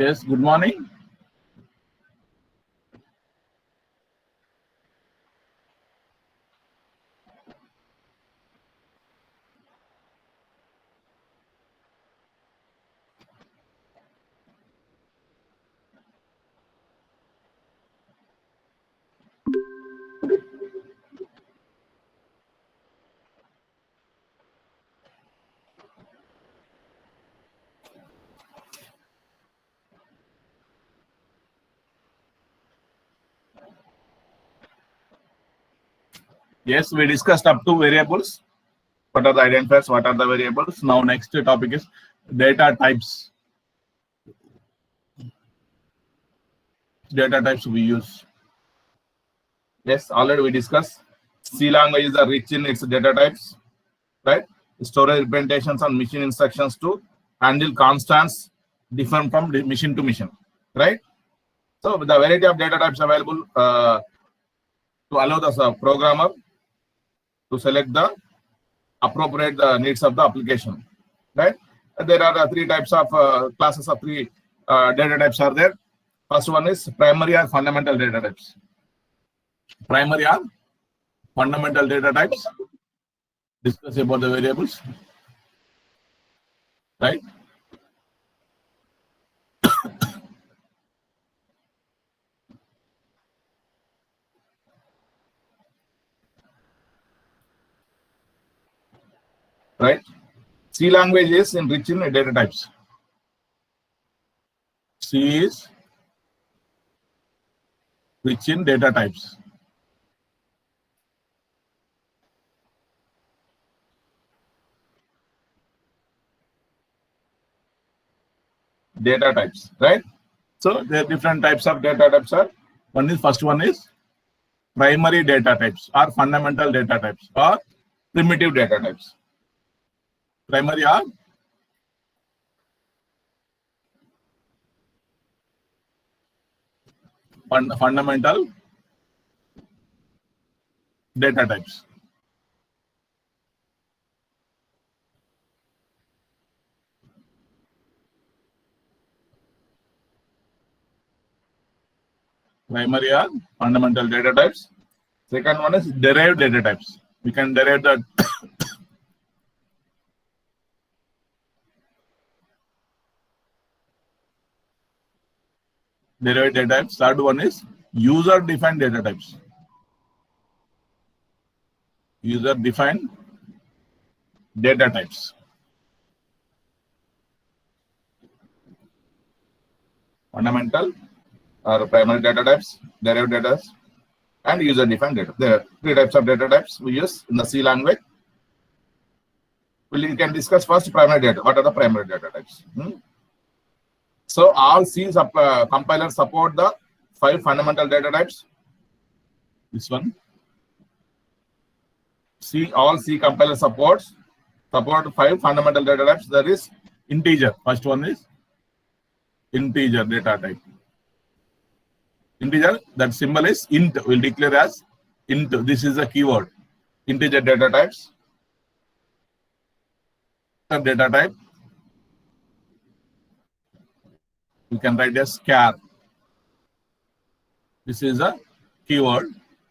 Yes, good morning. Yes, we discussed up to variables. What are the identifiers? What are the variables? Now, next topic is data types. Data types we use. Yes, already we discussed. C languages are rich in its data types, right? Storage representations and machine instructions to handle constants different from machine to machine, right? So, the variety of data types available to allow the programmer to select the appropriate needs of the application, right? There are three types of classes of three data types are there. First one is primary or fundamental data types. Primary or fundamental data types. Discuss about the variables, right? Right. C language is enriched in data types. C is rich in data types. Data types, right? So there are different types of data types. Are first one is primary data types or fundamental data types or primitive data types. Primary or fundamental data types. Primary or fundamental data types. Second one is derived data types. We can derive the derived data types. Third one is user-defined data types. User-defined data types. Fundamental or primary data types, derived data, and user-defined data. There are three types of data types we use in the C language. We can discuss first primary data. What are the primary data types? So all C compilers support the 5 fundamental data types. This one. All C compiler support 5 fundamental data types. That is integer. First one is integer data type. Integer, that symbol is int. We'll declare as int. This is a keyword. Integer data types. Data type. We can write as char. This is a keyword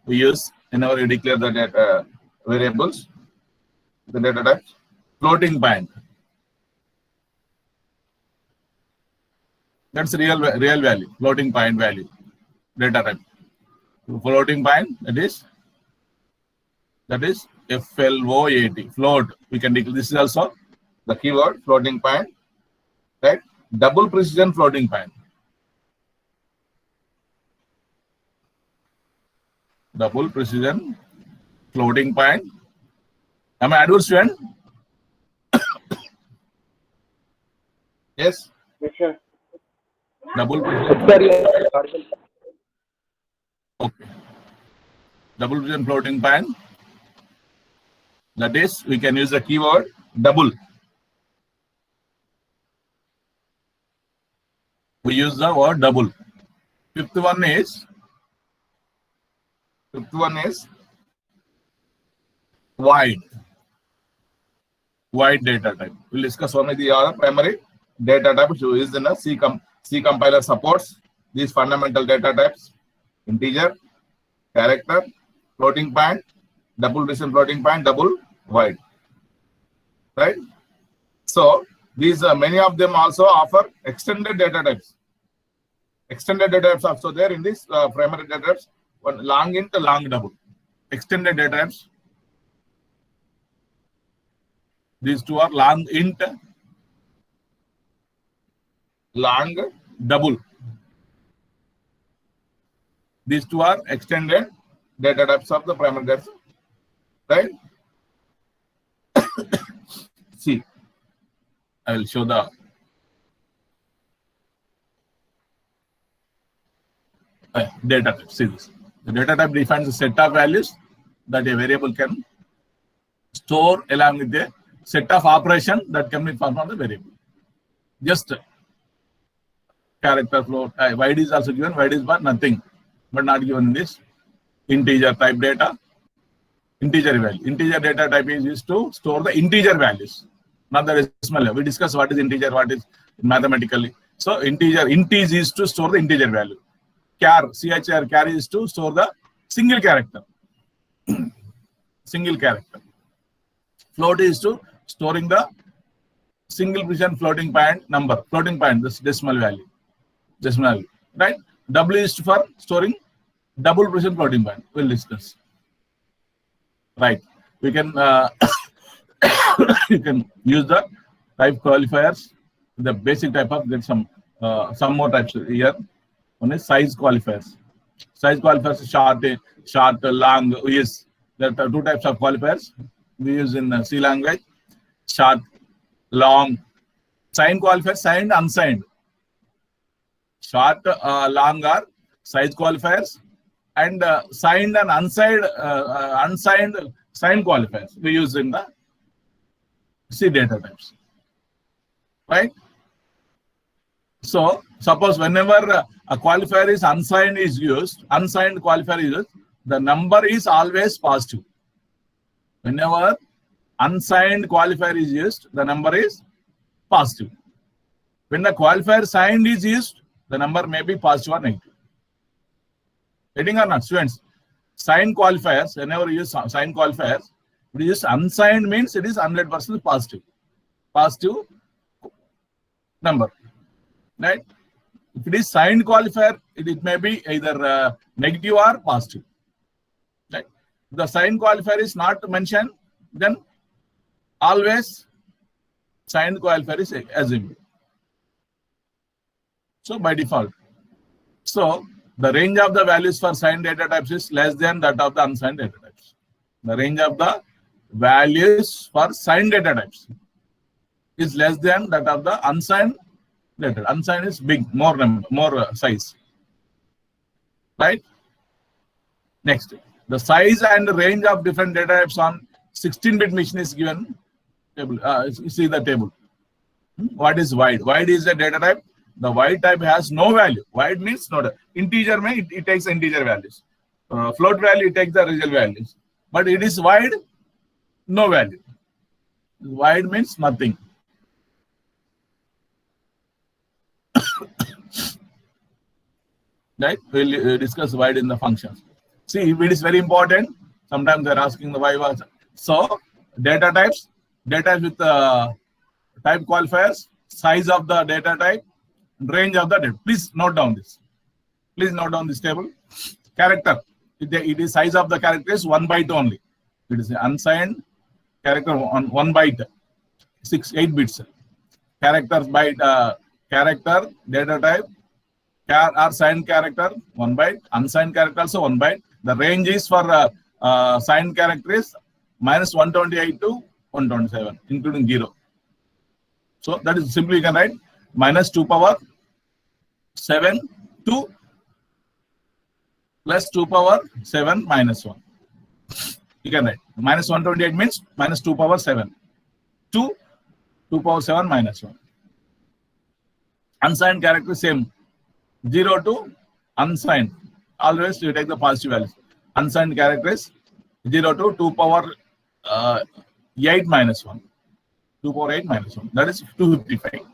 we use whenever we declare the data variables. The data type. Floating point. That's real value. Floating point value. Data type. Floating point, that is float. Float. We can declare this is also the keyword floating point, right? Double precision floating point. Double precision floating point. Am I advanced student? Yes. Yes, sir. Double precision. Okay. Double precision floating point. That is, we can use the keyword double. We use the word double. Fifth one is wide. Wide data type. We'll discuss one of the other primary data type which is in a C C compiler supports these fundamental data types: integer, character, floating point, double precision floating point, double wide. Right? So these many of them also offer extended data types. Extended data types also there in this primary data types. One long int, long double. Extended data types. These two are long int, long double. These two are extended data types of the primary data, right? See, I will show the data type. See this. The data type defines a set of values that a variable can store along with a set of operations that can be performed on the variable. Just character float. Wide is also given. Wide is but nothing, but not given in this. Integer type data. Integer value. Integer data type is used to store the integer values, not the decimal. We discuss what is integer, what is mathematically. So integer, int is used to store the integer value. Char, char is to store the single character. Single character. Float is to storing the single precision floating point number, floating point, this decimal value. Decimal value, right? W is for storing double precision floating point. We'll discuss. Right. We can you can use the type qualifiers, the basic type of get some more types here. One is size qualifiers. Size qualifiers short, long. Yes, there are two types of qualifiers we use in C language. Short, long. Signed qualifiers, signed, unsigned. Short, long are size qualifiers, and signed and unsigned signed qualifiers we use in the C data types. Right? So suppose whenever a qualifier is unsigned qualifier is used, the number is always positive. Whenever unsigned qualifier is used, the number is positive. When the qualifier signed is used, the number may be positive or negative. Getting or not, students? Signed qualifiers, whenever you use signed qualifiers, if you use unsigned means it is 100% positive. Positive number. Right? If it is signed qualifier, it may be either negative or positive. Right? If the signed qualifier is not mentioned, then always signed qualifier is assumed. So by default. So the range of the values for signed data types is less than that of the unsigned data types. The range of the values for signed data types is less than that of the unsigned data. Unsigned is big, more size. Right? Next, the size and range of different data types on 16-bit machine is given. See the table. What is wide? Wide is a data type. The wide type has no value. Wide means no integer. It takes integer values. Float value, it takes the real values. But it is wide, no value. Wide means nothing. Right? We'll discuss wide in the functions. See, it is very important. Sometimes they're asking the why was. So data types with type qualifiers, size of the data type, range of the data. Please note down this. Please note down this table. Character. It is size of the character is 1 byte only. It is unsigned character on 1 byte, 8 bits. Characters byte, character data type, or signed character 1 byte, unsigned character also 1 byte. The range is for signed character is -128 to 127, including 0. So that is simply you can write -2 power 7 to +2 power 7 -1. You can write -128 means -2 power 7 to 2 power 7 -1. Unsigned character same, 0 to unsigned. Always you take the positive values. Unsigned character is 0 to 2 power 8 -1. 2 power 8 -1. That is 255.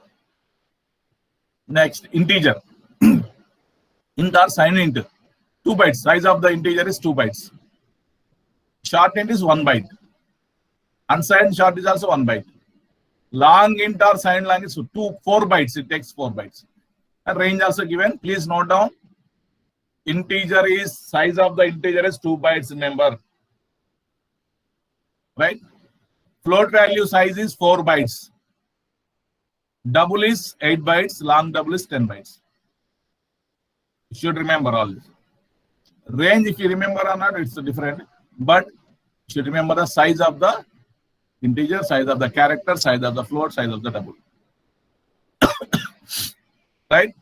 Next, integer. Int or sign int, 2 bytes. Size of the integer is 2 bytes. Short int is 1 byte. Unsigned short is also 1 byte. Long int or signed long is 4 bytes. It takes 4 bytes. And range also given. Please note down. Integer is size of the integer is 2 bytes. Remember, right? Float value size is 4 bytes. Double is 8 bytes. Long double is 10 bytes. You should remember all this. Range, if you remember or not, it's different. But you should remember the size of the integer, size of the character, size of the float, size of the double. Right?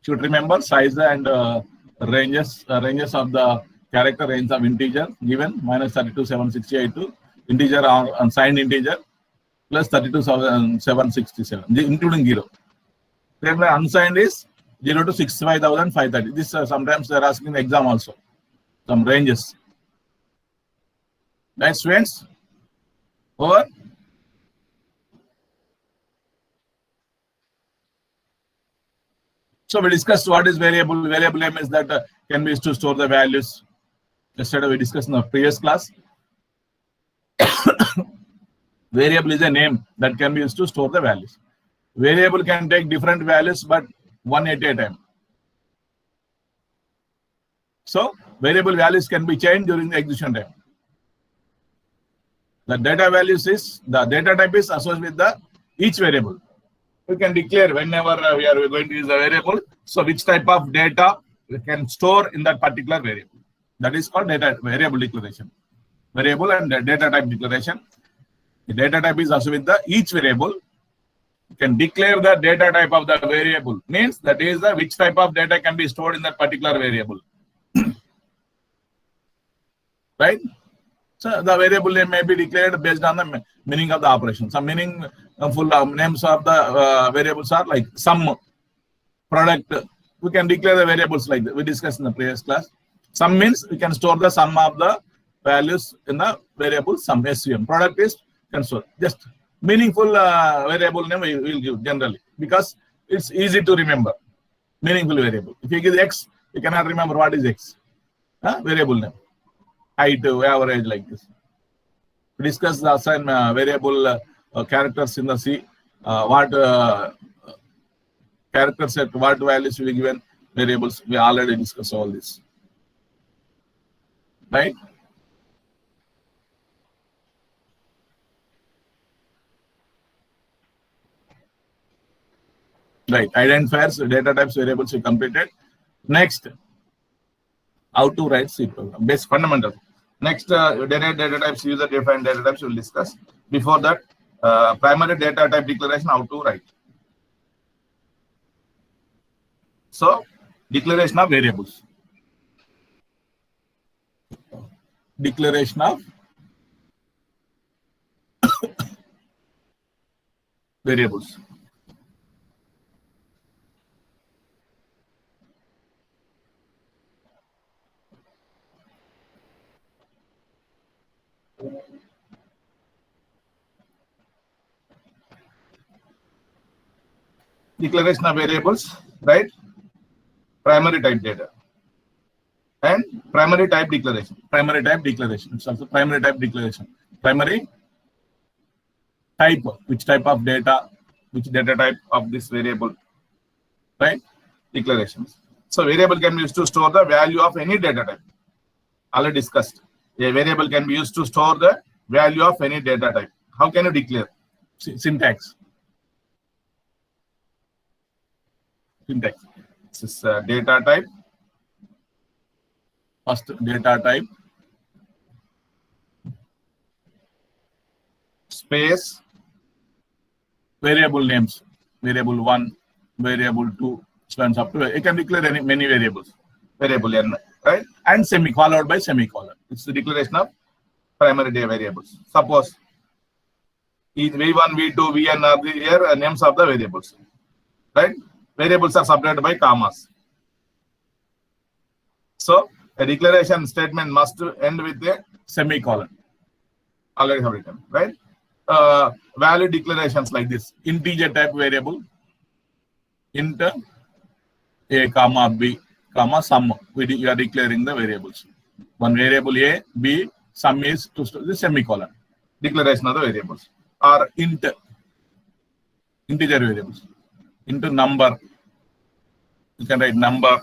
Should remember size and ranges of the character, range of integer given -32,768 to integer or unsigned integer plus 32,767, including 0. Then the unsigned is 0 to 65,530. This sometimes they are asking the exam also. Some ranges. Right, students? Over. So we discussed what is variable. Variable name is that can be used to store the values. Yesterday we discussed in the previous class. Variable is a name that can be used to store the values. Variable can take different values, but one at a time. So variable values can be changed during the execution time. The data values is the data type is associated with the each variable. We can declare whenever we are going to use a variable. So which type of data we can store in that particular variable. That is called data variable declaration. Variable and data type declaration. The data type is associated with the each variable. You can declare the data type of the variable. Means that is the which type of data can be stored in that particular variable. Right? So the variable name may be declared based on the meaning of the operation. Some meaningful names of the variables are like sum, product. We can declare the variables like that. We discussed in the previous class. Sum means we can store the sum of the values in the variable sum, SVM. Product is can store. Just meaningful variable name we will give generally because it's easy to remember. Meaningful variable. If you give X, you cannot remember what is X. Variable name. Height, average, like this. We discussed the assign variable characters in the C. What character set, what values we given variables. We already discussed all this. Right? Right. Identifiers, data types, variables we completed. Next, how to write C program. Base fundamental. Next, data types, user defined data types we will discuss. Before that, primary data type declaration, how to write. So, declaration of variables. Declaration of variables. Declaration of variables, right? Primary type data and primary type declaration. Primary type declaration. It's also primary type declaration. Primary type, which type of data, which data type of this variable, right? Declarations. So variable can be used to store the value of any data type. Already discussed. A variable can be used to store the value of any data type. How can you declare? Syntax. Syntax. This is data type. First data type. Space. Variable names. Variable 1, variable 2, spans up to. You can declare many variables. Variable n, right? And followed by semicolon. It's the declaration of primary data variables. Suppose V1, V2, Vn are the here names of the variables, right? Variables are separated by commas. So a declaration statement must end with a semicolon. Already have written, right? value declarations like this: integer type variable, int a comma b comma sum. You are declaring the variables. One variable a, b, sum is to the semicolon. Declaration of the variables. Or integer variables. Into number, you can write number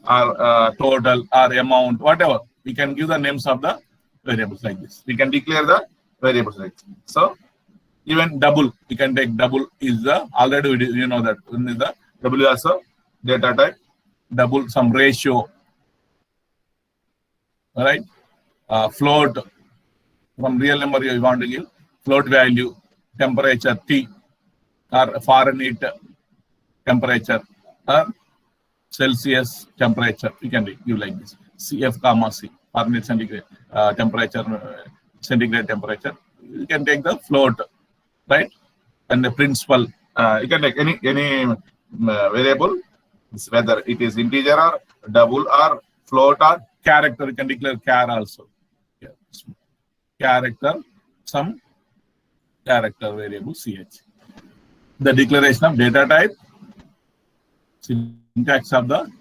or total or amount, whatever. We can give the names of the variables like this. We can declare the variables like this. So even double, we can take double is the already you know that is the double also data type. Double some ratio, all right? Float from real number you want to give float value, temperature T or Fahrenheit temperature or Celsius temperature. You can give like this: CF comma C, Fahrenheit centigrade temperature, centigrade temperature. You can take the float, right? And the principal, you can take any variable, whether it is integer or double or float or character. You can declare char also. Yeah. Character, some character variable ch. The declaration of data type, syntax of the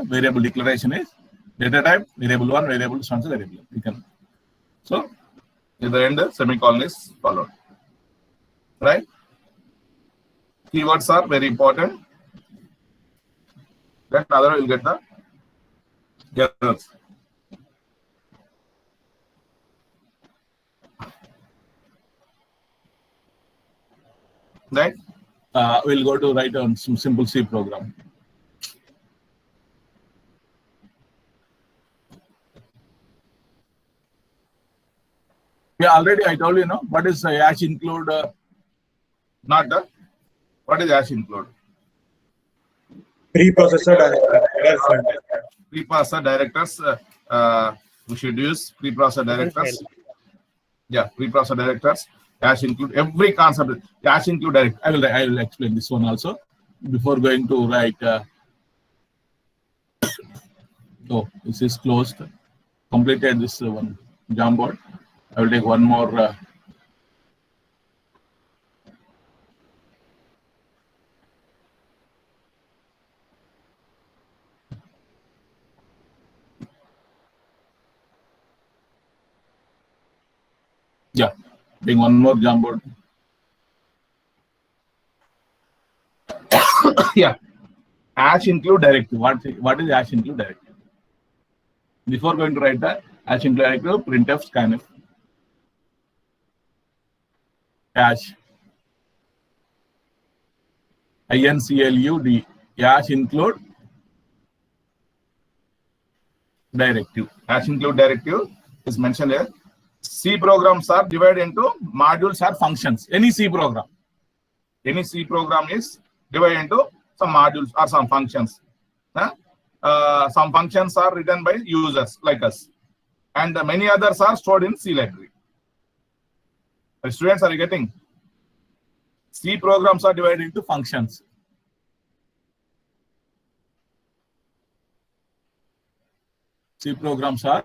variable declaration is data type variable 1, variable 2, variable. You can. So at the end, semicolon is followed. Right? Keywords are very important. Then other will get the errors. Right? We'll go to write on some simple C program. Yeah, already I told you, no. What is hash include? Not the. What is hash include? Preprocessor director. Preprocessor directors. We should use preprocessor directors. Yeah, preprocessor directors. Hash include every concept. Hash include direct. I will explain this one also before going to write. Oh, this is closed. Completed this one Jamboard. I will take one more. Yeah, bring one more Jamboard. Yeah, hash include directive. What is hash include directive? Before going to write that, hash include directive, printf scanf hash include hash include directive. Hash include directive is mentioned here. C programs are divided into modules or functions. Any C program is divided into some modules or some functions. Some functions are written by users like us, and many others are stored in C library. Students, are you getting? C programs are divided into functions. C programs are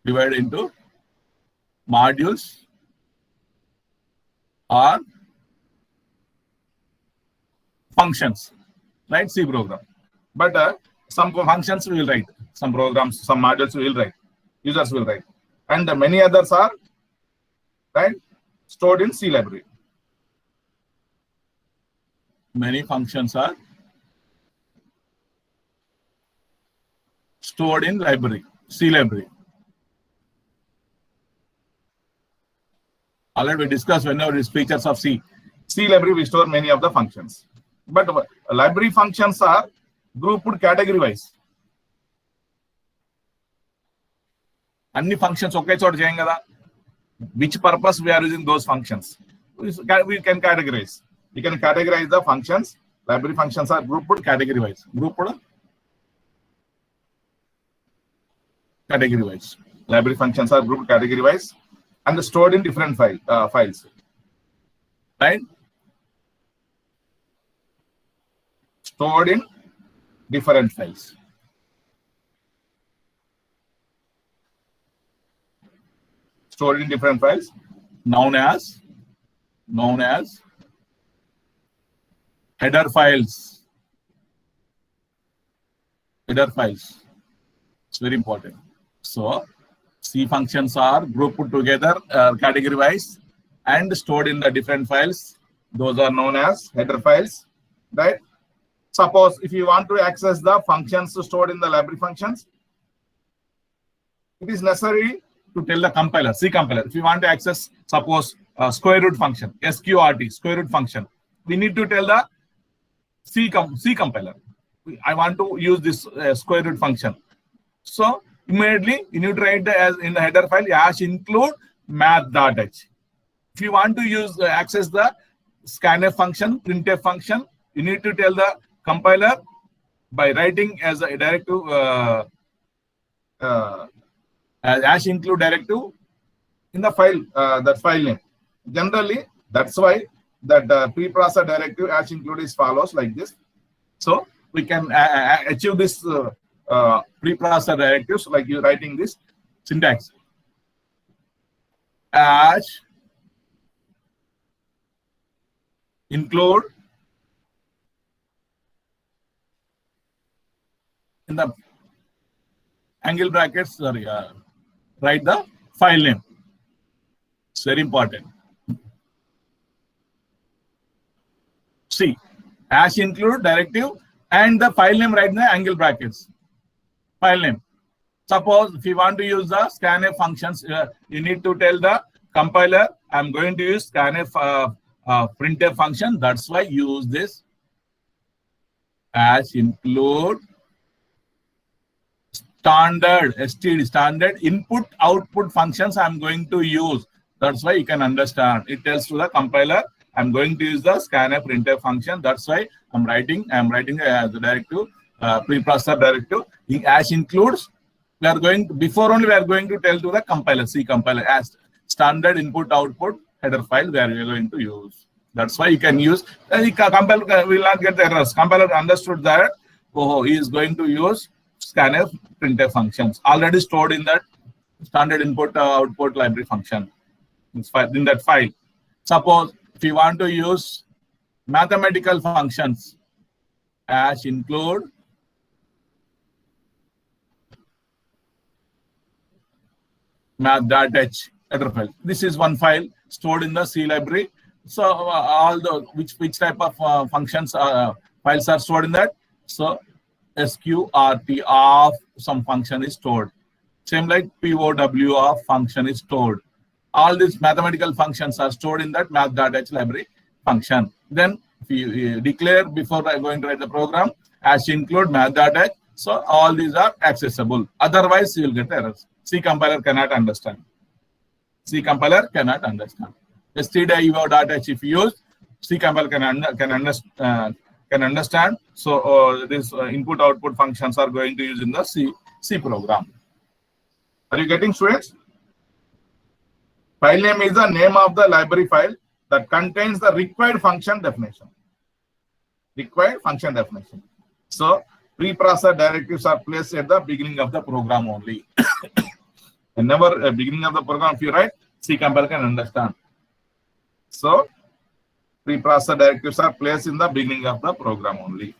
divided into modules or functions, right? C program. But some functions we will write, some programs, some modules we will write, users will write, and many others are stored in C library. Many functions are stored in library, C library. Already we discussed whenever these features of C library, we store many of the functions. But library functions are grouped category wise. Any functions okay chota cheyam kada. Which purpose we are using those functions? We can categorize. We can categorize the functions. Library functions are grouped category wise. Category wise. Library functions are grouped category wise and stored in different files. Right? Stored in different files. stored in different files, known as header files. Header files. It's very important. So C functions are grouped together category wise and stored in the different files. Those are known as header files, right? Suppose if you want to access the functions stored in the library functions, it is necessary to tell the compiler, C compiler. If you want to access, suppose square root function, SQRT, square root function, we need to tell the C compiler, I want to use this square root function. So immediately you need to write as in the header file #include math.h. If you want to use access the scanf function, printf function, you need to tell the compiler by writing as a directive as #include directive in the file, that file name. Generally, that's why that preprocessor directive #include is follows like this. So we can achieve this preprocessor directives like you writing this syntax #include in the angle brackets, sorry, write the file name. It's very important. See, #include directive and the file name right in the angle brackets. File name. Suppose if you want to use the scanf functions, you need to tell the compiler, I'm going to use scanf printf function. That's why use this #include standard input output functions I'm going to use. That's why you can understand. It tells to the compiler, I'm going to use the scanf printf function. That's why I'm writing the directive, preprocessor directive. #includes. We are going to, before only we are going to tell to the compiler, C compiler as standard input output header file where we are going to use. That's why you can use. Compiler will not get the errors. Compiler understood that he is going to use scanf printf functions already stored in that standard input output library function in that file. Suppose if you want to use mathematical functions, #include math.h header file. This is one file stored in the C library. So all the which type of functions files are stored in that. So SQRT of some function is stored. Same like POW of function is stored. All these mathematical functions are stored in that math.h library function. Then if you declare before going to write the program #include math.h, so all these are accessible. Otherwise, you will get errors. C compiler cannot understand. C compiler cannot understand. stdio.h if you use, C compiler can understand. So this input output functions are going to use in the C program. Are you getting, students? File name is the name of the library file that contains the required function definition. Required function definition. So preprocessor directives are placed at the beginning of the program only. Whenever beginning of the program, if you write, C compiler can understand. So preprocessor directives are placed in the beginning of the program only.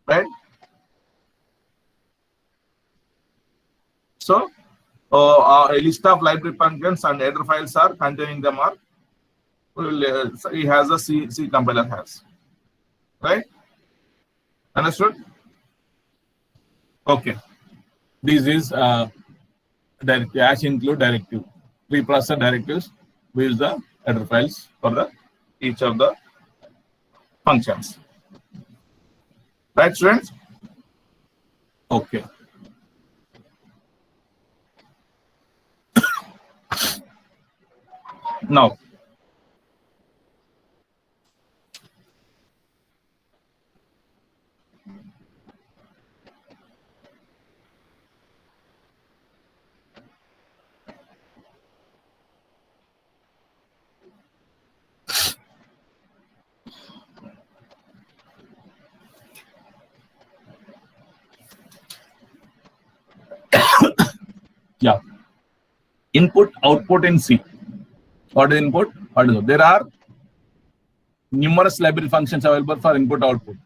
Right? So a list of library functions and header files are containing them are he has a C compiler has. Right? Understood? Okay. This is #include directive. Preprocessor directives. We use the header files for the each of the functions. Right, students? Okay. Now, yeah. Input output in C. What is input? What is, there are numerous library functions available for input output,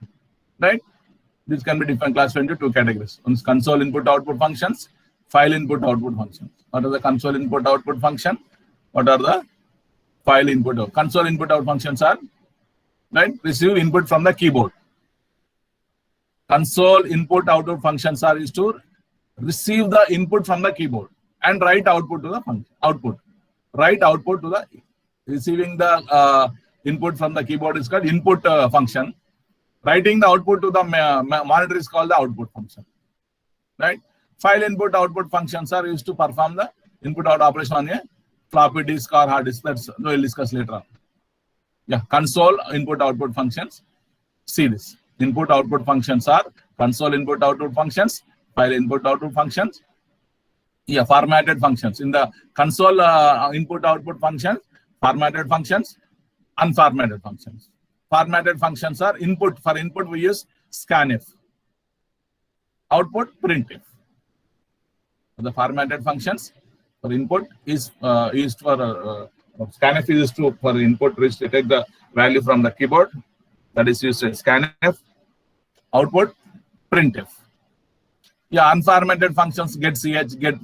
right? This can be different classified into two categories. One is console input output functions, file input output functions. What are the console input output function? What are the file input out? Console input out functions are, right, receive input from the keyboard. Console input output functions are used to receive the input from the keyboard and write output to the function. Write output to the receiving the input from the keyboard is called input function. Writing the output to the monitor is called the output function, right? File input output functions are used to perform the input out operation on a floppy disk or hard disk. That's we'll discuss later on. Yeah, console input output functions. See this. Input output functions are console input output functions, file input output functions. Yeah, formatted functions. In the console input output functions, formatted functions, unformatted functions. Formatted functions are input. For input, we use scanf. Output, printf. The formatted functions for input is used for scanf is used to for input to take the value from the keyboard. That is used as scanf. Output, printf. Yeah, unformatted functions get ch, get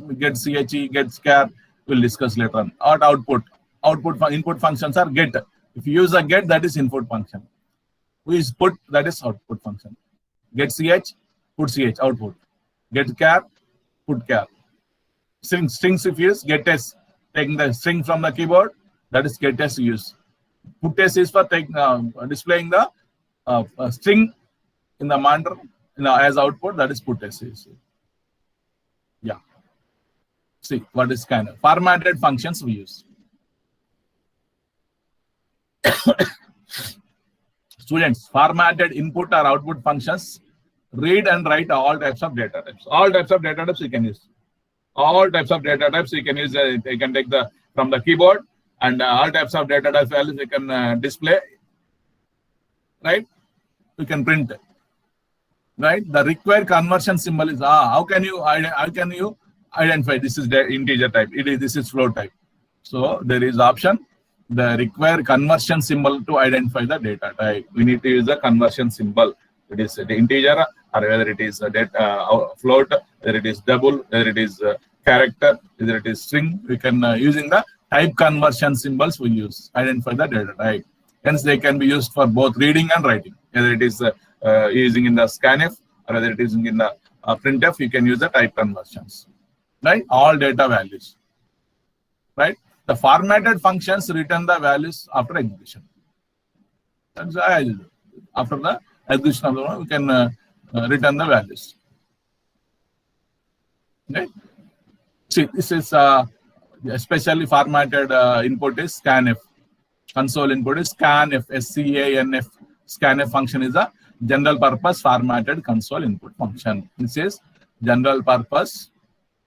che, get scar. We'll discuss later on. Or output. Input functions are get. If you use a get, that is input function. We use put, that is output function. Get ch, put ch, output. Get char, put char. Strings if you use get s, taking the string from the keyboard, that is get s use. Put s is for displaying the string in the monitor as output, that is put s is. Yeah. See what is kind of formatted functions we use. Students, formatted input or output functions read and write all types of data types. All types of data types you can use. All types of data types you can use. You can take the from the keyboard, and all types of data types values you can display. Right? You can print. Right? The required conversion symbol is how can you identify this is the integer type? This is float type. So there is option. The required conversion symbol to identify the data type. We need to use the conversion symbol. It is the integer or whether it is a float, whether it is double, whether it is character, whether it is string. We can using the type conversion symbols we use identify the data type. Hence they can be used for both reading and writing. Whether it is using in the scanf or whether it is in the printf, you can use the type conversions. Right? All data values. Right? The formatted functions return the values after execution. That's after the execution of the one, we can return the values. Okay. See, this is especially formatted input is scanf. Console input is scanf. SCANF. Scanf function is a general purpose formatted console input function. This is general purpose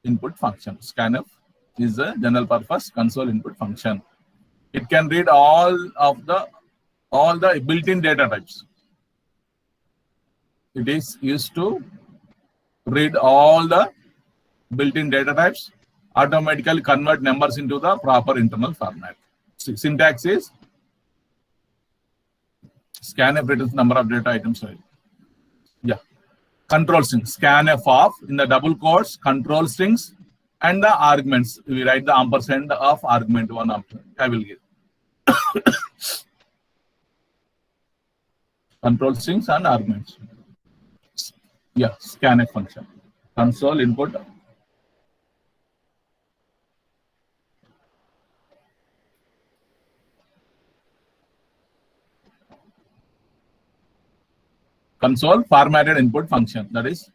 input function. Scanf is a general purpose console input function. It can read all the built-in data types. It is used to read all the built-in data types, automatically convert numbers into the proper internal format. Syntax is scanf returns number of data items. Yeah. Control strings. Scanf of in the double quotes, control strings. And the arguments, we write the ampersand of argument one argument. I will give. Control strings and arguments. Yeah, scanf function. Console input. Console formatted input function. That is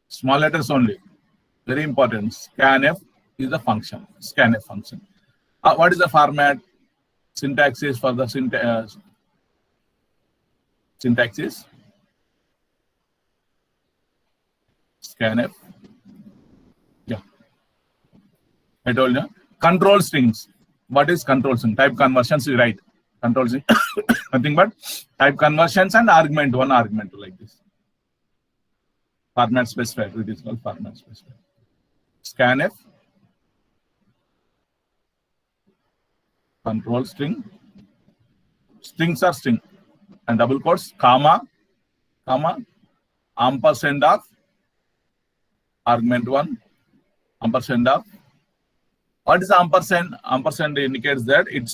small letters only. Very important. Scanf is the function. Scanf function. What is the format? Syntax is for the syntax is scanf. Yeah. I told you. Control strings. What is control string? Type conversions you write. Control string. Nothing but type conversions and argument. One argument like this. Format specified. It is called format specified. Scanf. control string, strings are string, and double quotes, comma, ampersand of argument 1, ampersand of. What is ampersand? Ampersand indicates that it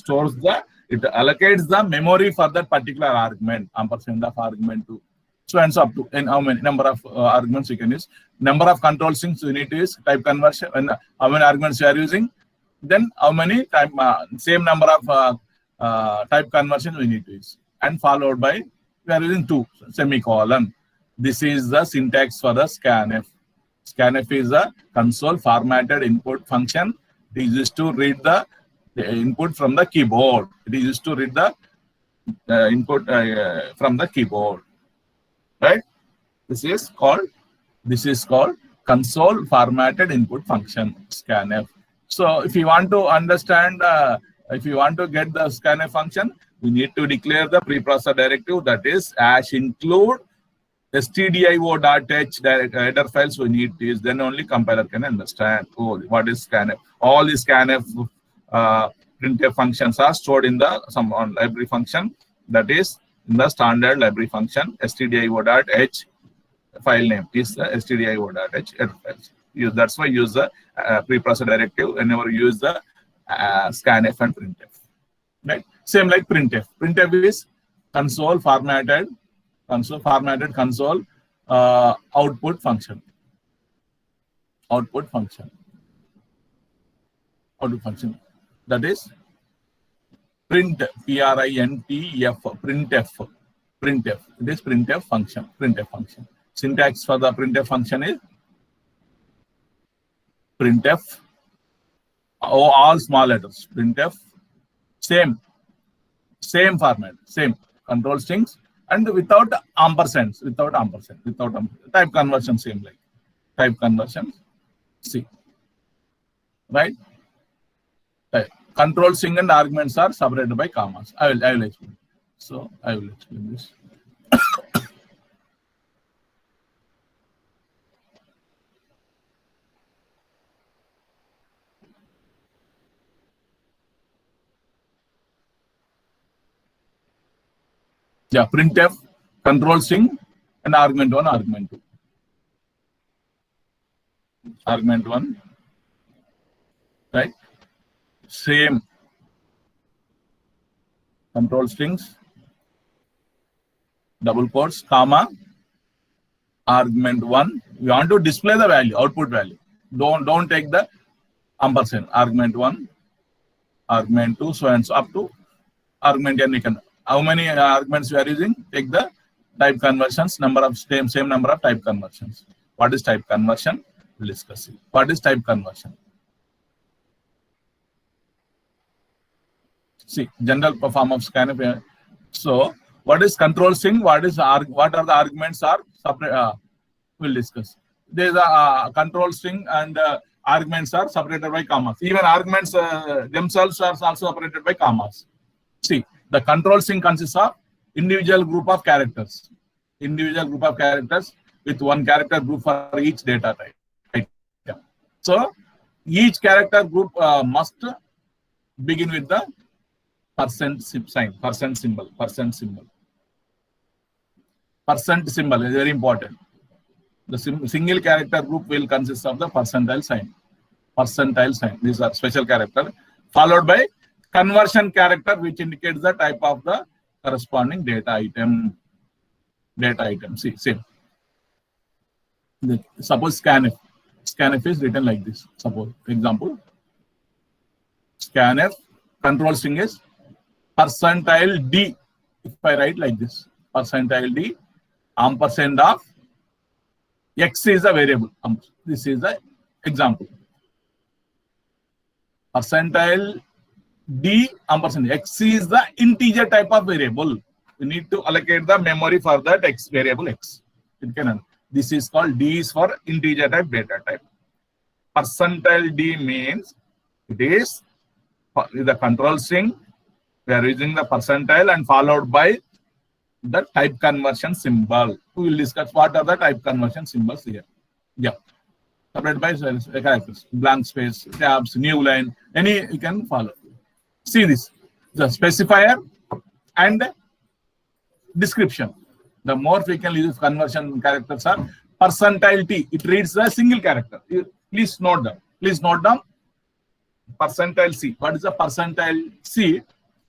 allocates the memory for that particular argument. Ampersand of argument 2. So and so up to, and how many number of arguments you can use. Number of control strings you need to use, type conversion, and how many arguments you are using. Then how many type, same number of type conversion we need to use. And followed by, we are using 2, semicolon. This is the syntax for the scanf. Scanf is a console formatted input function. It is used to read the input from the keyboard. It is used to read the input from the keyboard. Right? This is called console formatted input function, scanf. So if you want to understand, if you want to get the scanf function, we need to declare the preprocessor directive, that is #include stdio.h header files we need to use. Then only compiler can understand, oh, what is scanf. All the scanf printf functions are stored in the some library function, that is in the standard library function. stdio.h file name is the stdio.h header files. That's why use the preprocessor directive whenever you use the scanf and printf. Right? Same like printf. Printf is console formatted console output function. Output function. That is print, printf. Printf. It is printf function. Syntax for the printf function is printf, all small letters. Printf, same format, same control strings, and without ampersands, type conversion, same like type conversion. See, right? Control string and arguments are separated by commas. I will explain. So I will explain this. Yeah, printf, control string, and argument 1, argument 2. Argument 1, right? Same control strings, double quotes, comma, argument 1. You want to display the value, output value. Don't take the ampersand. Argument 1, argument 2, so and so up to argument n. You can. How many arguments you are using? Take the type conversions, same number of type conversions. What is type conversion? We'll discuss it. What is type conversion? See, general form of scanf. So, what is control string? What are the arguments are separate? We'll discuss. There is a control string and arguments are separated by commas. Even arguments themselves are also separated by commas. See, the control string consists of individual group of characters. With one character group for each data type. Right? Yeah. So each character group must begin with the percent sign, percent symbol. Percent symbol is very important. The single character group will consist of the percentile sign. These are special character, followed by conversion character, which indicates the type of the corresponding data item. See, same. Suppose scanf. Scanf is written like this. Suppose, example, scanf control string is %d. If I write like this, %d, ampersand of x is a variable. This is the example. %d ampersand x is the integer type of variable. We need to allocate the memory for that x variable x. This is called D is for integer type data type. %d means it is the control string. We are using the percentile and followed by the type conversion symbol. We will discuss what are the type conversion symbols here. Yeah. Separated by characters, blank space, tabs, new line, any you can follow. See this. the specifier and description. The more frequently used conversion characters are percentile T. It reads a single character. Please note down. Please note down percentile C. What is the percentile C?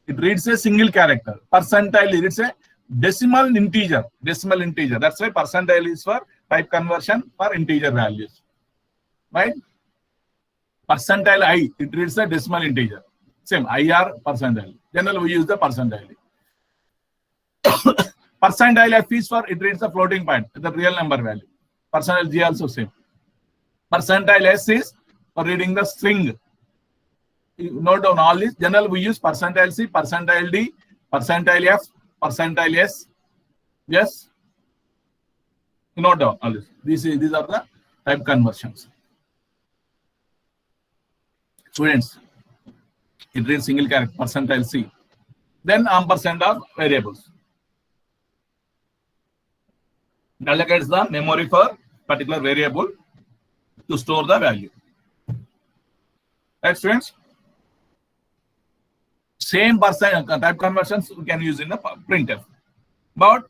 It reads a single character. Percentile reads a decimal integer. Decimal integer. That's why percentile is for type conversion for integer values. Right? Percentile I. It reads a decimal integer. Same IR percentile. Generally we use the percentile. Percentile F is for it reads the floating point, the real number value. Percentile G also same. Percentile S is for reading the string. You note down all this. Generally we use percentile C, percentile D, percentile F, percentile S. Yes. You note down all this. These are the type conversions. Students, it reads single character, percentile C. Then ampersand of variables. It allocates the memory for particular variable to store the value. Right, students? Same percent type conversions we can use in the printf. But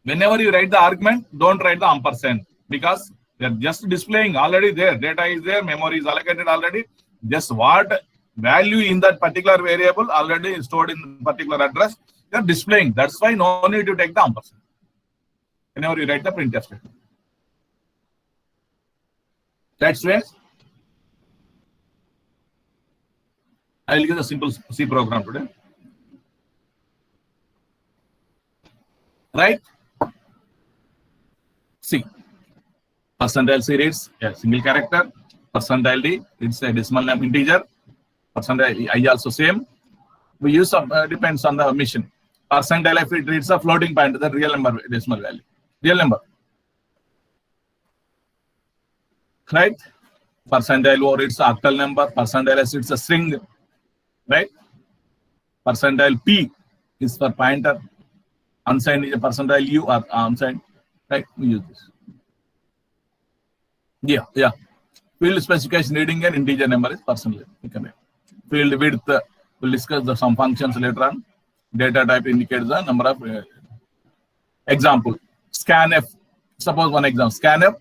whenever you write the argument, don't write the ampersand because they are just displaying already there. Data is there, memory is allocated already. Just what value in that particular variable already stored in particular address, they are displaying. That's why no need to take the ampersand whenever you write the printf statement. Right, students? I will give a simple C program today. Right? C. Percentile C reads a single character. Percentile D reads a decimal integer. Percentile I also same. We use some depends on the mission. Percentile F it reads a floating point, the real number decimal value. Real number. Right? Percentile O reads an octal number. Percentile S it's a string. Right? Percentile P is for pointer. Unsigned is a percentile U or unsigned. Right? We use this. Yeah. Field specification reading an integer number is percentile. Field width, we'll discuss some functions later on. Data type indicates the number of example. Scanf. Suppose one example. Scanf.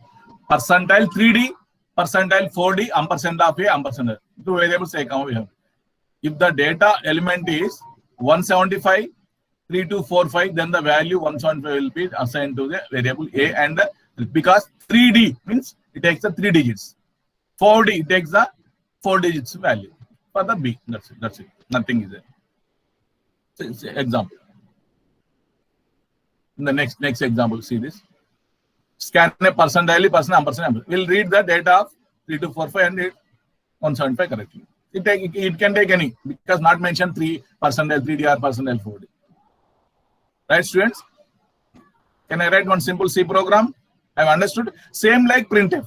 Percentile 3D, percentile 4D, ampersand of A, ampersand of A. Two variables we have. If the data element is 175, 3245, then the value 175 will be assigned to the variable A and because 3D means it takes the 3 digits. 4D it takes the 4 digits value for the B. That's it. Nothing is there. So it's an example. In the next example, see this. Scan a percentile, ampersand. We'll read the data of 3245 and 175 correctly. It can take any because not mentioned 3 percentile 3D or percentile 4D. Right, students? Can I write one simple C program? I've understood. Same like printf.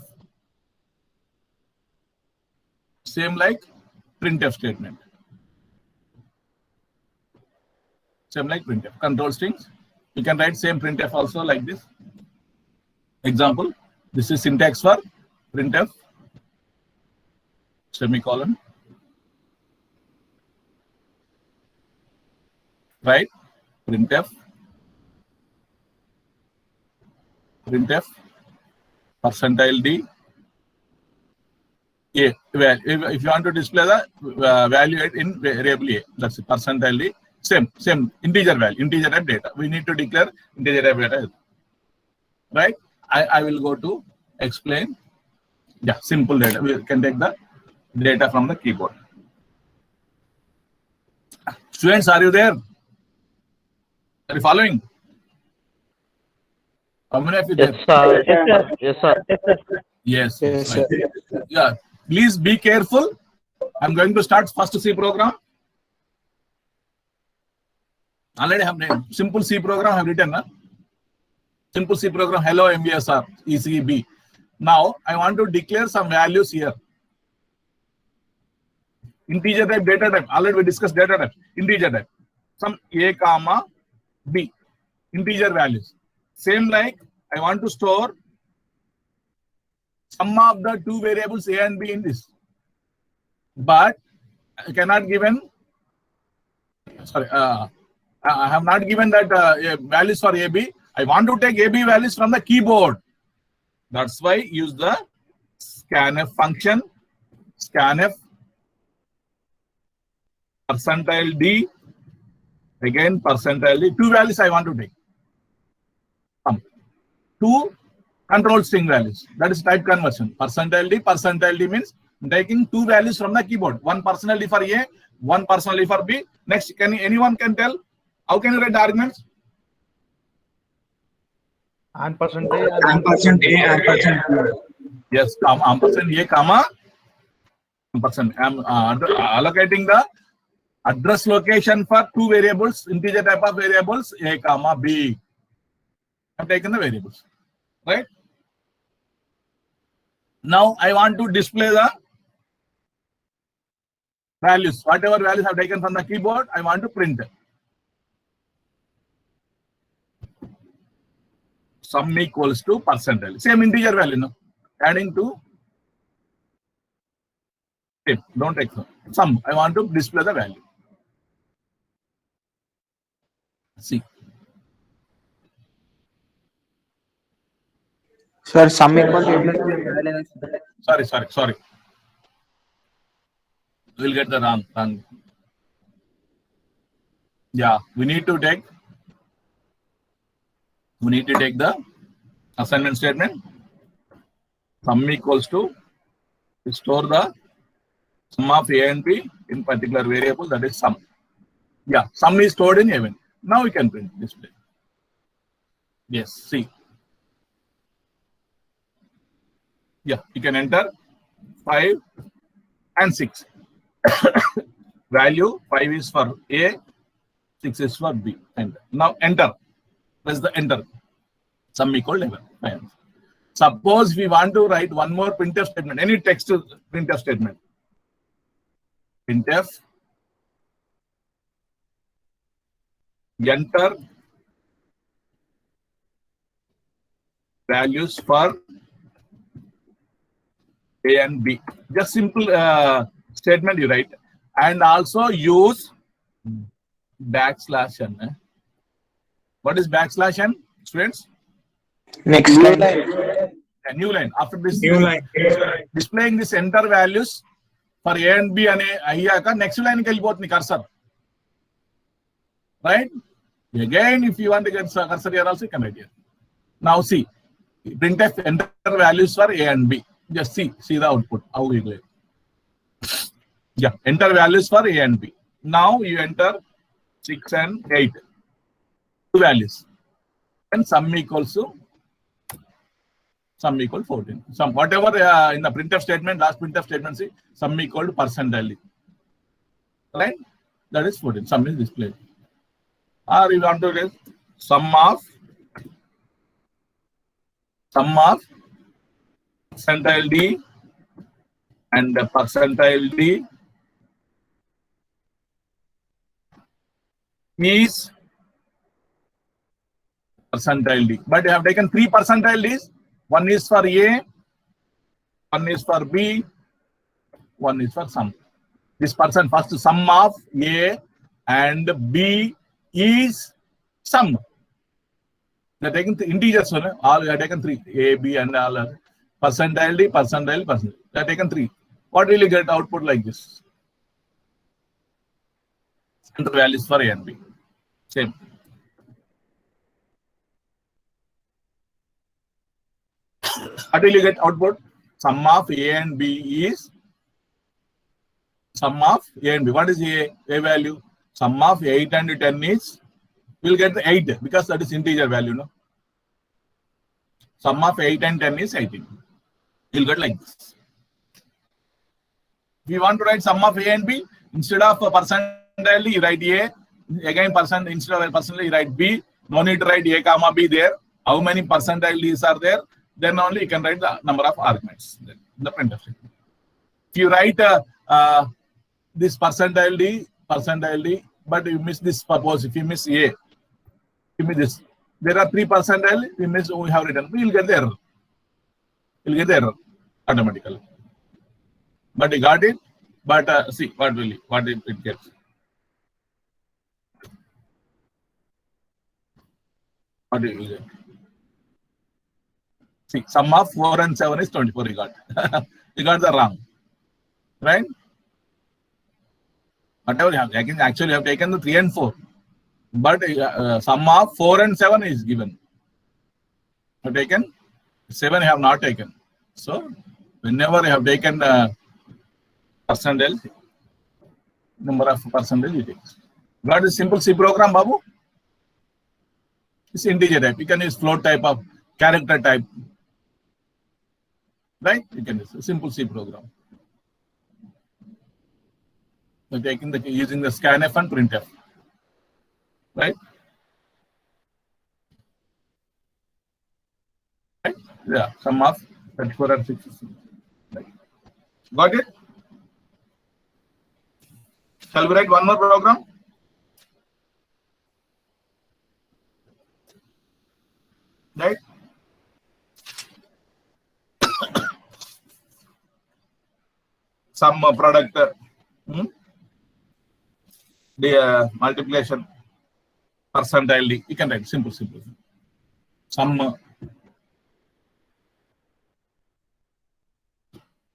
Same like printf statement. Same like printf. Control strings. You can write same printf also like this. Example. This is syntax for printf. Semicolon. Right? Printf. Percentile D. A. If you want to display the value in variable A, that's it. Percentile D. Same integer value, integer type data. We need to declare integer type data. Right? I will go to explain. Yeah, simple data. We can take the data from the keyboard. Students, are you there? Are you following? How many of you there? Yes, sir. Yes. Yes, sir. Yeah. Please be careful. I'm going to start first C program. Already have simple C program I have written. Simple C program. Hello MBSR ECB. Now I want to declare some values here. Integer type, data type. Already we discussed data type. Integer type. Some A comma B. Integer values. Same like I want to store sum of the two variables A and B in this. But I cannot given sorry, I have not given that values for AB. I want to take AB values from the keyboard. That's why use the scanf function. Scanf percentile D, again percentile D. Two values I want to take. Two control string values. That is type conversion. Percentile D means taking two values from the keyboard. One percentile for A, one percentile for B. Next, anyone can tell how can you write the arguments? Ampersand A, ampersand B. Yes, ampersand A, comma ampersand. I am allocating the address location for two variables, integer type of variables, A, comma B. I have taken the variables, right? Now I want to display the values. Whatever values I have taken from the keyboard, I want to print it. Sum equals to percentile. Same integer value, no? Adding to same. Don't take sum. I want to display the value. See. Sir, sum equal to Sorry. We'll get the wrong. Yeah, we need to take the assignment statement. Sum equals to store the sum of A and B in particular variable, that is sum. Yeah, sum is stored in A1. Now we can print display. Yes, see. Yeah, you can enter 5 and 6. Value 5 is for A, 6 is for B. Enter. Now enter. Press the enter. Sum equal 11. Suppose we want to write one more printf statement, any text printf statement. Printf enter values for A and B. Just simple statement you write, and also use \n. What is \n, students? next line. A new line. After this, New line. displaying this enter values for A and B and A, next line kellipotundi cursor. Right? Again, if you want to get cursor here also, you can write here. Now see, printf enter values for A and B. Just see the output. How we do it. Yeah, enter values for A and B. Now you enter 6 and 8. Two values. And sum equals 14. Sum whatever in the printf statement, last printf statement, see sum equal to percentile. Right? That is 14. Sum is displayed. Or you want to get sum of percentile D and the percentile D is percentile D. But you have taken 3 percentile Ds. One is for A, one is for B, one is for sum. This person first sum of A and B is sum. They are taken integers, all we have taken 3. A, B, and all are percentile D, percentile. They are taken 3. What will you get output like this? Enter values for A and B. Same. What will you get output? Sum of A and B is sum of A and B. What is A value? Sum of 8 and 10 is, we will get the 8 because that is integer value, no? Sum of 8 and 10 is 18. You will get like this. If you want to write sum of A and B, instead of percentile, you write A. Again, instead of percentile, you write B. No need to write A comma B there. How many percentile D's are there? Then only you can write the number of arguments in the printf statement. If you write this percentile D, but you miss this, suppose if you miss A, you miss this. There are 3 percentile, we miss, we have written, we will get the error. You will get the error automatically. But you got it, but see, what it gets. What do you get? See, sum of 4 and 7 is 24. You got. You got the wrong. Right? Whatever you have taken, actually you have taken the 3 and 4. But sum of 4 and 7 is given. You have taken 7, you have not taken. So whenever you have taken percentage, number of percentage you take. Got a simple C program, Babu? It's integer type. You can use float type of character type. Right? You can use a simple C program. You're taking the using the scanf and printf. Right? Right? Yeah, sum of 34 and 66. Right. Got it? Shall we write one more program? Right? Some product, the multiplication percentile. You can write simple. Some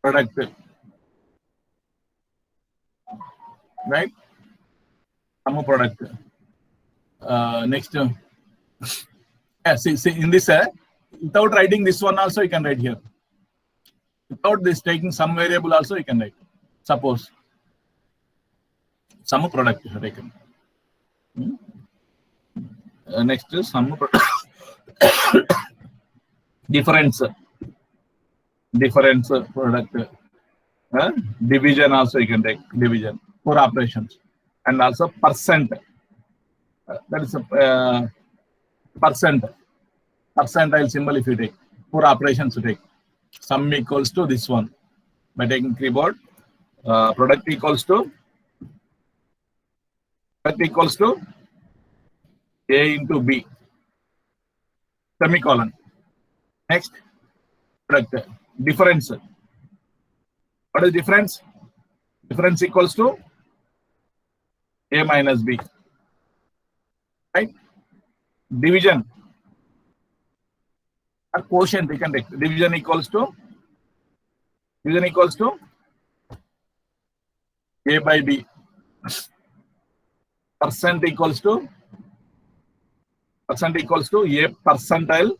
product, right? Some product. Next, yeah, see in this, without writing this one also you can write here. Without this taking some variable also you can write. Suppose some product you have taken. Next is some difference product. Division also you can take division for operations, and also percent. That is a percentile symbol if you take for operations to take. Sum equals to this one by taking keyboard. Product equals to A into B, semicolon. Next, product difference. What is difference? Difference equals to A minus B. Right? Division or quotient we can take. Division equals to A by B. Percent equals to A percentile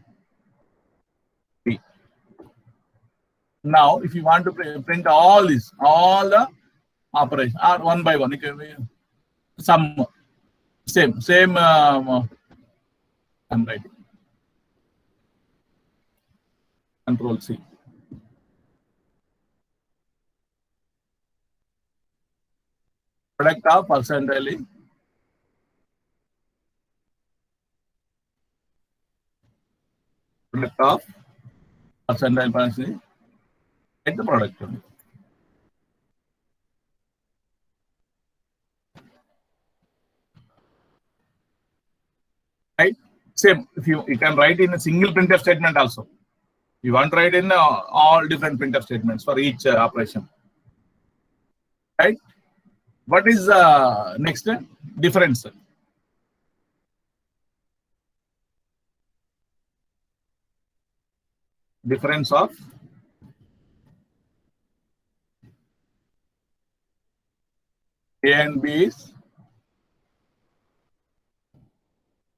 B. Now, if you want to print all the operations are one by one, you can sum same. I'm writing. Control C. Product of percentile. Product of percentile percentage. Get the product. Right? Same. If you can write in a single printf statement also. You want to write in all different printf statements for each operation. Right? What is next? Difference. Difference of A and B is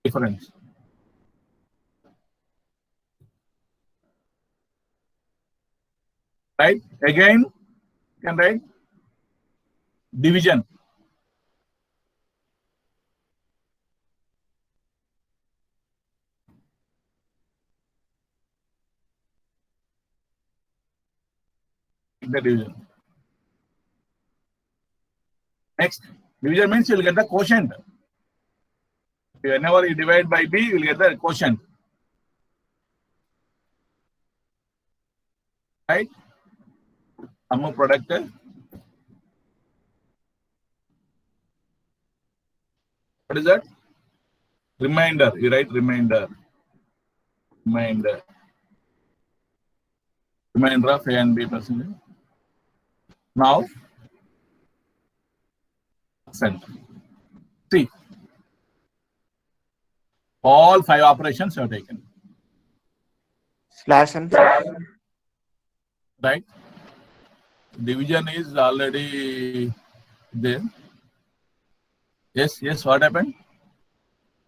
difference. Right? Again, you can write division. The division. Next, division means you will get the quotient. Whenever you divide by B, you will get the quotient. Right? Sum of product. What is that? Remainder. You write remainder. Remainder of A and B percentage. Now, percent. See, All 5 operations you have taken. Slash and Right? Division is already there. Yes, what happened?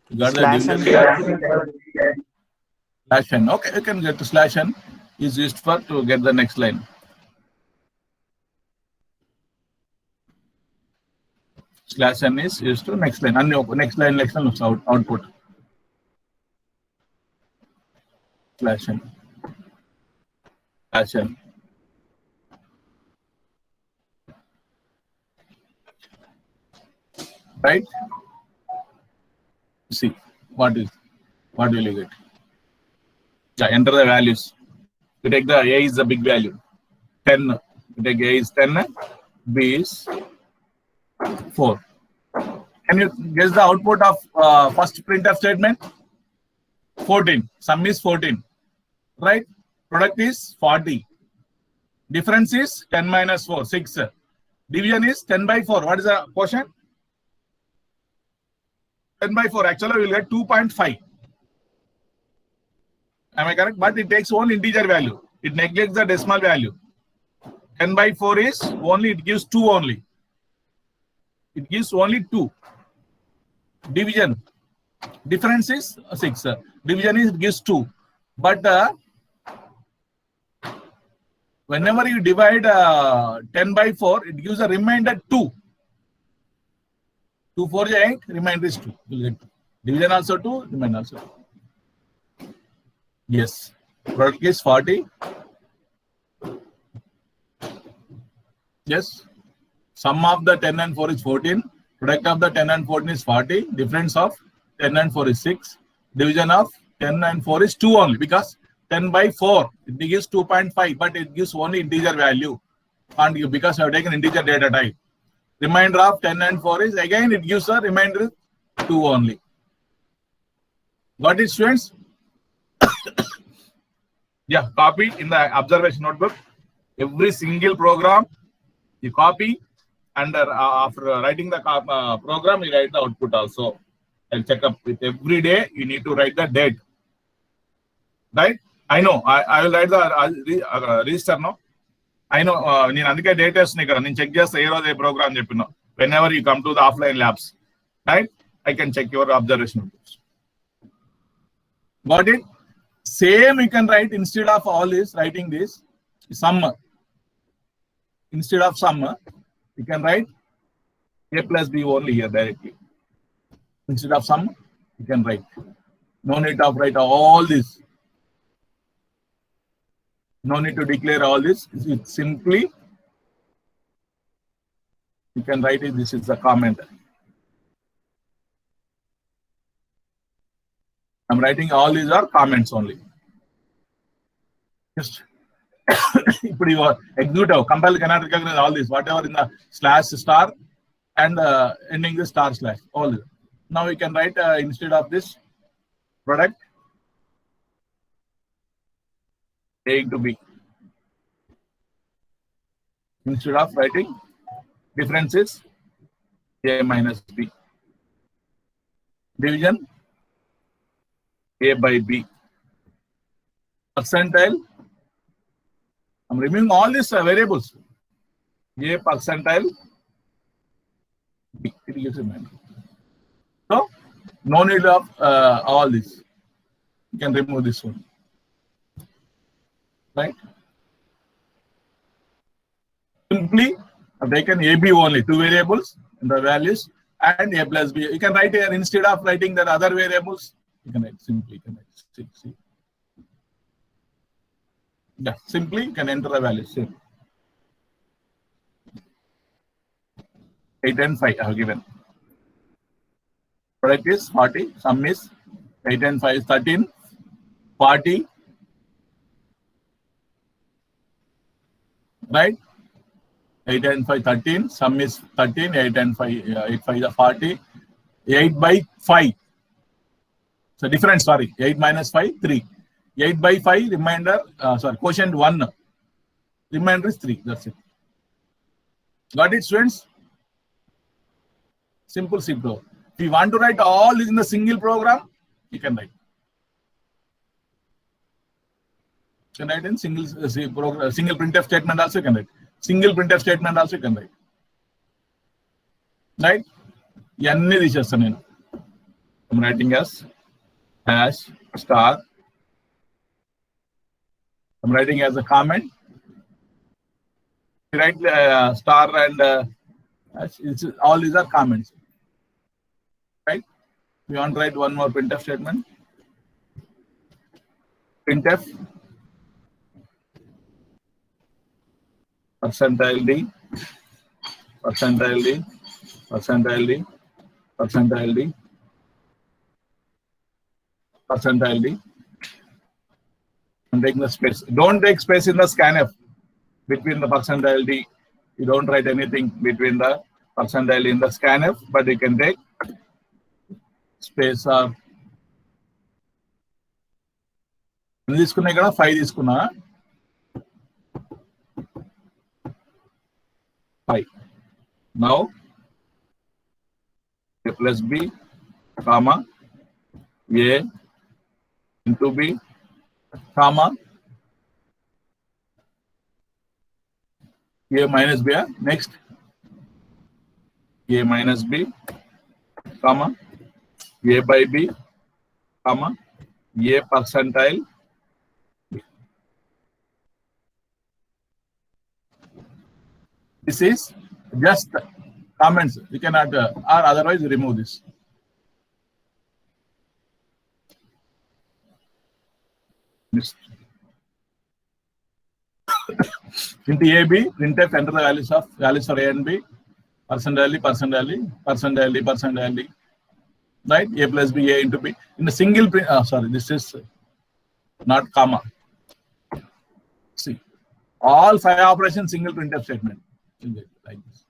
You got the slash and division. Slash n. Okay, you can get to slash n is used for to get the next line. Slash n is used to next line. And next line looks output. Slash n. Slash n. Right? See what will you get? Yeah, enter the values. You take the A is the big value. 10. You take A is 10, B is 4. Can you guess the output of first printf statement? 14. Sum is 14. Right? Product is 40. Difference is 10 minus 4, 6. Division is 10 by 4. What is the quotient? 10 by 4. Actually, we will get 2.5. Am I correct? But it takes one integer value. It neglects the decimal value. 10 by 4 is only, it gives 2 only. It gives only 2. Division. Difference is 6. Division is, it gives 2. But whenever you divide 10 by 4, it gives a remainder 2. 2 4 is 8, remainder is 2. You will get 2. Division also 2, remainder also 2. Yes. Product is 40. Yes. Sum of the 10 and 4 is 14. Product of the 10 and 14 is 40. Difference of 10 and 4 is 6. Division of 10 and 4 is 2 only, because 10 by 4, it gives 2.5, but it gives only integer value. And because you have taken integer data type. Remainder of 10 and 4 is, again, it gives a remainder 2 only. Got it, students? Yeah, copy in the observation notebook. Every single program you copy, and after writing the program, you write the output also. I'll check up with every day. You need to write the date. Right? I know. I will write the register now. I know. నేను అందుకే date వేస్తున్నాయి ఇక్కడ. నేను check చేస్తా ఏ రోజు ఏ programme చెప్పినా. Whenever you come to the offline labs, right? I can check your observation notebooks. Got it? Same you can write instead of all this, writing this sum. Instead of sum, you can write A plus B only here directly. Instead of sum, you can write. No need to write all this. No need to declare all this. It's simply, you can write it. This is the comment. I'm writing all these are comments only. Just put your execute, compile cannot recognize all this, whatever in the slash star and ending the star slash, all this. Now we can write instead of this product A into B. Instead of writing differences A minus B. Division A by B. Percentile. I'm removing all these variables. A percentile B. It gives a value. So, no need of all this. You can remove this one. Right? Simply, I've taken AB only, 2 variables, and the values, and A plus B. You can write here instead of writing the other variables. You can write simply. You can write see. Yeah, simply you can enter the values. Same. 8 and 5 I have given. Product is 40. Sum is 8 and 5 is 13. 40. Right? 8 and 5, 13. Sum is 13. 8 and 5, 8 5 is 40. 8 by 5. So difference, sorry. 8 minus 5, 3. 8 by 5, remainder, quotient 1. Remainder is 3. That's it. Got it, students? Simple. If you want to write all this in the single program, you can write. You can write in single printf statement also you can write. Single printf statement also you can write. Right? ఇవన్నీ తీసేస్తాను నేను. I'm writing as hash star. I'm writing as a comment. You write star and all these are comments. Right? We want to write one more printf statement. Printf percentile d, percentile d, percentile d, percentile d, percentile d. I'm taking the space. Don't take space in the scanf between the percentile d. You don't write anything between the percentile in the scanf, but you can take space or తీసుకున్నా ఇక్కడ 5 తీసుకున్నా 5. Now a plus b comma a into b comma a minus b. Next a minus b comma a by b comma a percentile b. This is just comments. You cannot or otherwise remove this. Into AB, printf enter the values for A and B, percentile, percentile, percentile, percentile. Right? A plus B, A into B. In a single print, sorry, this is not comma. See, all 5 operations single printf statement. Like this.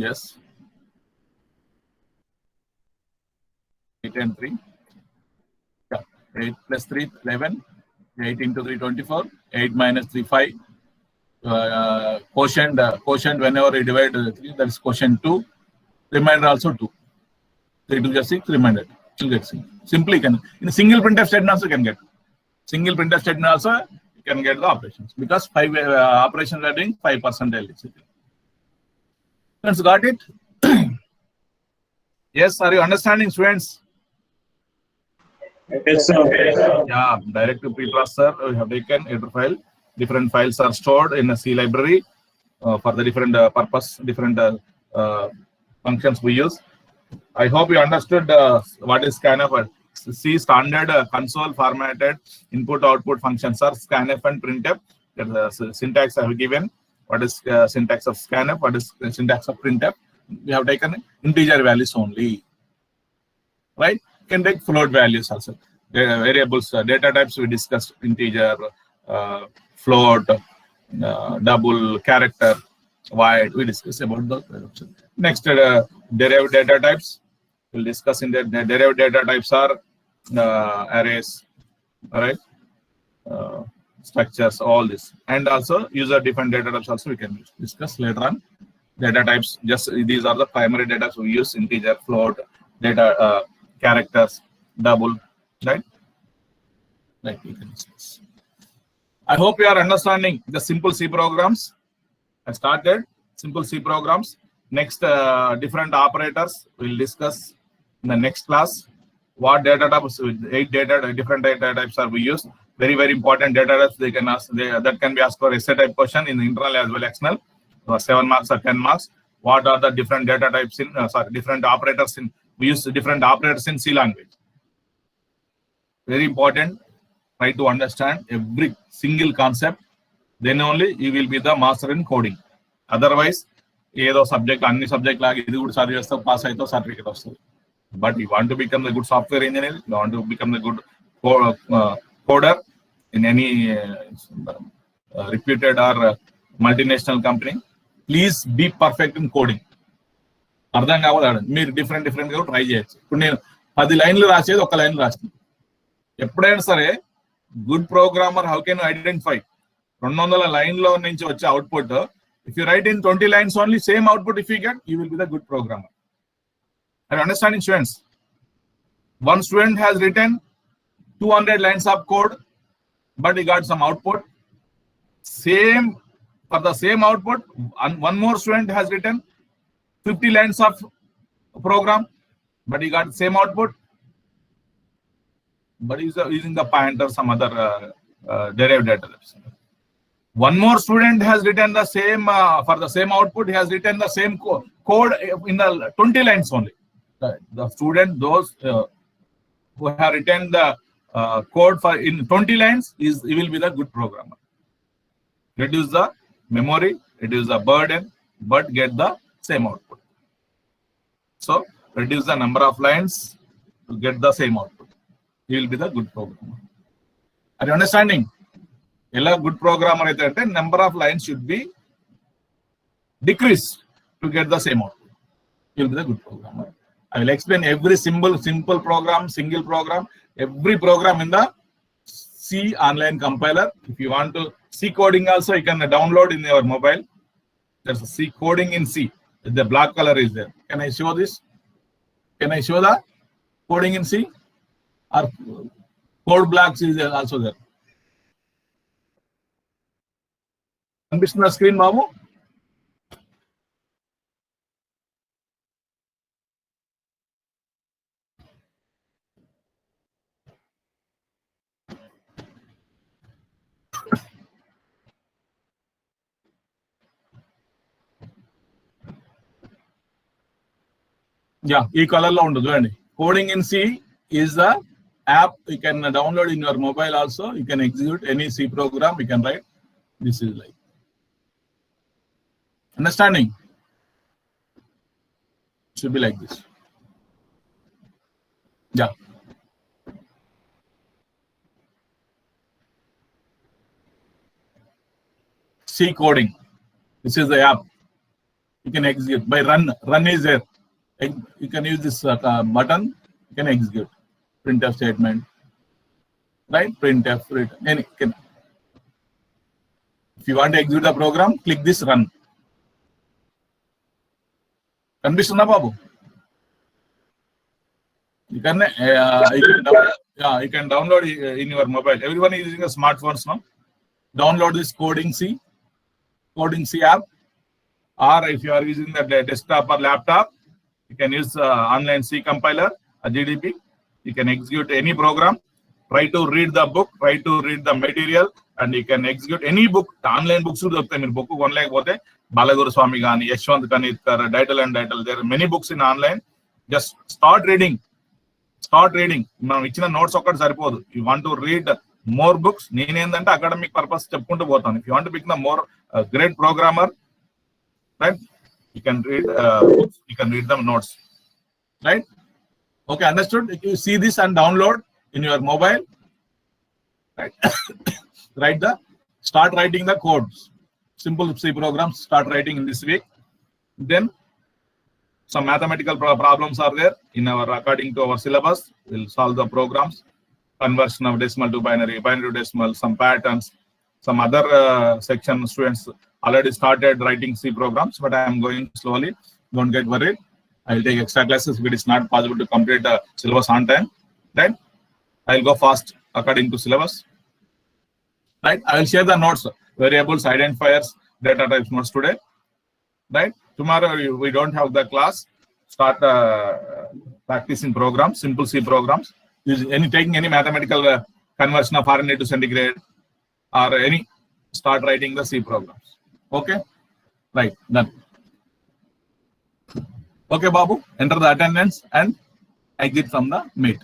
Yes. 8 and 3. Yeah. 8 plus 3, 11. 8 into 3, 24. 8 minus 3, 5. Quotient whenever you divide 3, that is quotient 2. Remainder also 2. 3 to get 6, remainder. You get 6. Simply can. In a single printf statement also can get. Single printf statement also you can get the operations. Because 5 operations are doing 5%. Students got it? Yes, are you understanding, students? Yes, sir. Yeah, direct to preprocessor, we have taken header file. Different files are stored in a C library for the different purpose, different functions we use. I hope you understood what is scanf. C standard console formatted input-output functions are scanf and printf. The syntax I have given. What is syntax of scanf? What is syntax of printf? We have taken integer values only. Right? You can take float values also. Variables, data types we discussed: integer, float, double, character, void. We discussed about those. Next, derived data types. We'll discuss in the derived data types are arrays, all right, structures, all this, and also user defined data types also we can discuss later on. Data types, just these are the primary data we use: integer, float, data, characters, double, right? Like we can discuss. I hope you are understanding the simple C programs. I started simple C programs. Next, different operators we'll discuss in the next class. What data types, 8 different data types are we use. Very, very important data types. They can ask, that can be asked for essay type question in the internal as well external. 7 marks or 10 marks. What are the different data types in, different operators in, we use different operators in C language. Very important. Try to understand every single concept. Then only you will be the master in coding. Otherwise, ఏదో subject అన్ని subject లాగా ఇది కూడా చదివి వేస్తే pass అయితే certificate వస్తుంది. But you want to become the good software engineer, you want to become the good కోడర్ in any reputed or multinational company, please be perfect in coding. అర్థం కావాలి, మీరు డిఫరెంట్ గా ట్రై చేయొచ్చు. ఇప్పుడు నేను 10 లైన్లు రాసేది 1 లైన్ రాస్తాను. ఎప్పుడైనా సరే good programmer how can identify 200 లైన్లో నుంచి వచ్చే output If you write in 20 lines only, same output if you get, you will be the good programmer. Are you understanding, students? One student has written 200 lines of code, but he got some output. Same, for the same output, and one more student has written 50 lines of program, but he got same output. But he's using the Paint or some other derived data. One more student has written the same, for the same output, he has written the same code in the 20 lines only. The student, those who have written the code for in 20 lines, he will be the good programmer. Reduce the memory, reduce the burden, but get the same output. So reduce the number of lines to get the same output. He will be the good programmer. Are you understanding? A good programmer is that number of lines should be decreased to get the same output. He will be the good programmer. I will explain every simple program, single program, every program in the C online compiler. If you want to C coding also, you can download in your mobile. There's a C coding in C. The black color is there. Can I show this? Can I show the coding in C? Or code blocks is also there. Ambition screen, Babu. Yeah, e color lo undu chudandi. Coding in C is the app you can download in your mobile also. You can execute any C program you can write. This is like. Understanding? Should be like this. Yeah. C coding. This is the app. You can execute by run. Run is there. You can use this button. You can execute printf statement, right? Printf, any. If you want to execute the program, click this run. Condition, Babu. You can download in your mobile. Everyone is using a smartphones now. Download this coding C app, or if you are using the desktop or laptop, you can use online C compiler, a GDP. You can execute any program. Try to read the book, try to read the material, and you can execute any book. Online books book one like Balaguru Swami Gani, Yashwant Kanitkar, Dital and Dital. There are many books in online. Just start reading. Start reading. Notes you want to read more books. Academic purpose. If you want to become a more great programmer, right? You can read books. You can read the notes, right? Okay, understood. If you see this and download in your mobile, right? Start writing the codes. Simple C programs. Start writing in this week. Then some mathematical problems are there in our according to our syllabus. We'll solve the programs. Conversion of decimal to binary, binary to decimal, some patterns, some other section students already started writing C programs, but I am going slowly. Don't get worried. I will take extra classes if it is not possible to complete the syllabus on time. Right? I will go fast according to syllabus. Right? I will share the notes, variables, identifiers, data types notes today. Right? Tomorrow we don't have the class. Start practicing programs, simple C programs. Taking any mathematical conversion of Fahrenheit to centigrade or any, start writing the C programs. Okay? Right, done. Okay, Babu, enter the attendance and exit from the meet.